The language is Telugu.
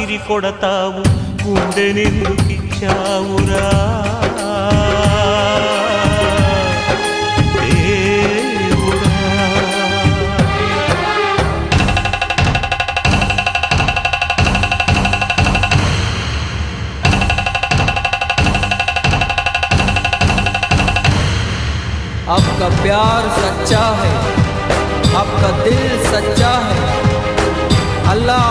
కసిరి కొడతావు గుండెనెందుకిచ్చావురా దేవుడా. आपका प्यार सच्चा है, आपका दिल सच्चा है। अल्लाह